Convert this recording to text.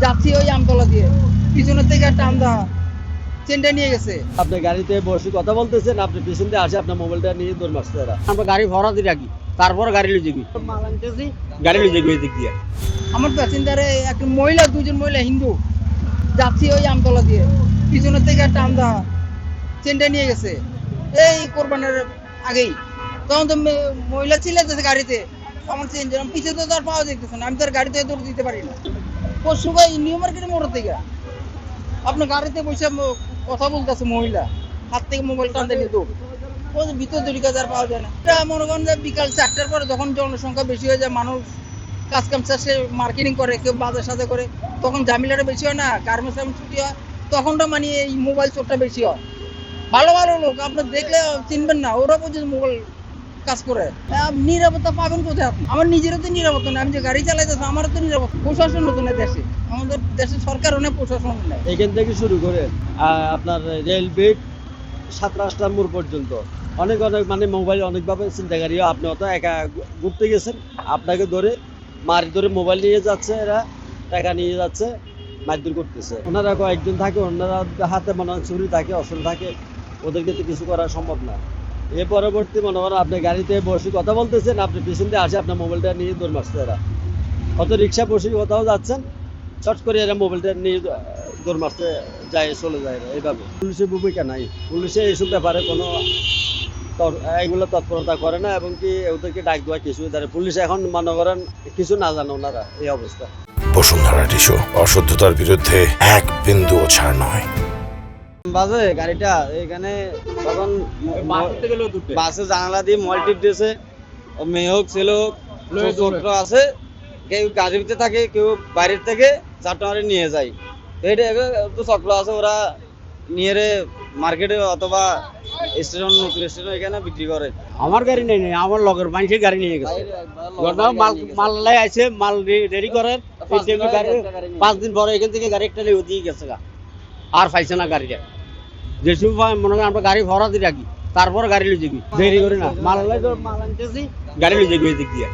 যাচ্ছি ওই আমতলা দিয়ে, পিছনের থেকে একটা আমদা চেনটা নিয়ে গেছে। আপনি গাড়িতে বসে কথা বলতেছেন, আপনি পিছন দিয়ে আসে আপনার মোবাইলটা নিয়ে দৌড় মারছে এরা। আমরা গাড়ি ভরা দিয়ে রাখি, তারপর গাড়ি লুজে গই, মাল আনতেছি গাড়ি লুজে গই দিক দিয়ে। আমার প্যাসেঞ্জারে একটা মহিলা, দুজন মহিলা হিন্দু, যাচ্ছি ওই আমতলা দিয়ে, পিছনের থেকে একটা আমদা চেনটা নিয়ে গেছে এই কোরবানের আগেই। তখন তো মহিলা ছিল গাড়িতে, আমার চেন পিছিয়ে তো আর পাওয়া যেতেছে না, আমি তো আর গাড়িতে দৌড় দিতে পারি না। পরশু ভাই নিউ মার্কেটের মোড় থেকে আপনার গাড়িতে বসে কথা বলতেছে মহিলা, হাত থেকে মোবাইল টানতে নিয়ে দৌড়, ওই ভিতরে দুই কাজ পাওয়া যায় না। এটা মনে করেন যে বিকাল 4টার পরে যখন জনসংখ্যা বেশি হয়ে যায়, মানুষ কাজ কাম শেষে মার্কেটিং করে, কেউ বাজার সাথে করে, তখন ঝামেলাটা বেশি হয় না, গার্মেন্টস ছুটি হয়, তখনটা মানে এই মোবাইল চোরটা বেশি হয়। ভালো ভালো লোক আপনার দেখলে চিনবেন না, ওরা পর্যন্ত মোবাইল কাজ করে। নিরাপত্তা পাবেন কোথায় আপনি? আমার নিজেরও তো নিরাপত্তা নেই, আমি যে গাড়ি চালাইতেছি আমারও তো নিরাপত্তা, প্রশাসন নতুন দেশে, আমাদের দেশের সরকার অনেক প্রশাসন নেই। এখান থেকে শুরু করে আপনার রেল বেড 7 মোড় পর্যন্ত অনেক মানে মোবাইল অনেকভাবে চিন্তাকারী। আপনি অত একা ঘুরতে গেছেন, আপনাকে ধরে ধরে মোবাইল নিয়ে যাচ্ছে, এরা টাকা নিয়ে যাচ্ছে, মারধর করতেছে। ওনারা কয়েকজন থাকে, ওনারা হাতে মনে হয় ছুরি থাকে, অস্ত্র থাকে, ওদেরকে তো কিছু করা সম্ভব না। এর পরবর্তী মনে করেন আপনি গাড়িতে বসে কথা বলতেছেন, আপনি পিছন দিয়ে আসে আপনার মোবাইলটা নিয়ে দৌড় মারছে এরা। কত রিক্সা বসে কোথাও যাচ্ছেন, চট করে এরা মোবাইলটা নিয়ে দৌড় মারতে যায়, চলে যায় এরা। এইভাবে পুলিশের ভূমিকা নাই, পুলিশে এইসব ব্যাপারে কোনো এগুলো তৎপরতা করে না, এবং কি ওদেরকে ডাক দেওয়া কিছু ধরে। পুলিশ এখন মনে করেন কিছু না জানে ওনারা, এই অবস্থা। বসুন্ধরা টিস্যু, অশুদ্ধতার বিরুদ্ধে এক বিন্দুও ছাড় নয়। বাজে গাড়িটা এখানে তখন বাসে জানালা দিয়ে মোবাইল টিপ দিয়েছে, ও মেয়ে হোক ছেলে হোক ছোট আছে, কেউ গাড়ির ভিতরে থাকে, কেউ বাইরের থেকে চারটা মারে নিয়ে যায়। তো এটা তো চক্র আছে, ওরা নিয়ে মার্কেটে অথবা স্টেশন, নতুন স্টেশন এখানে বিক্রি করে। আমার গাড়ি নেই, আমার লগের মানুষের গাড়ি নিয়ে গেছে। মাল লাই আছে, মাল রেডি করার 5 দিন পরে এখান থেকে গাড়ি একটা দিয়ে গেছে, আর পাইছে না গাড়িটা। যে সময় মনে করেন আমরা গাড়ি ভরা দিয়ে রাখি, তারপর গাড়ি লুজে গই, দেরি করি না, মাল আনতেছি গাড়ি লুজে গই দিক দিয়ে।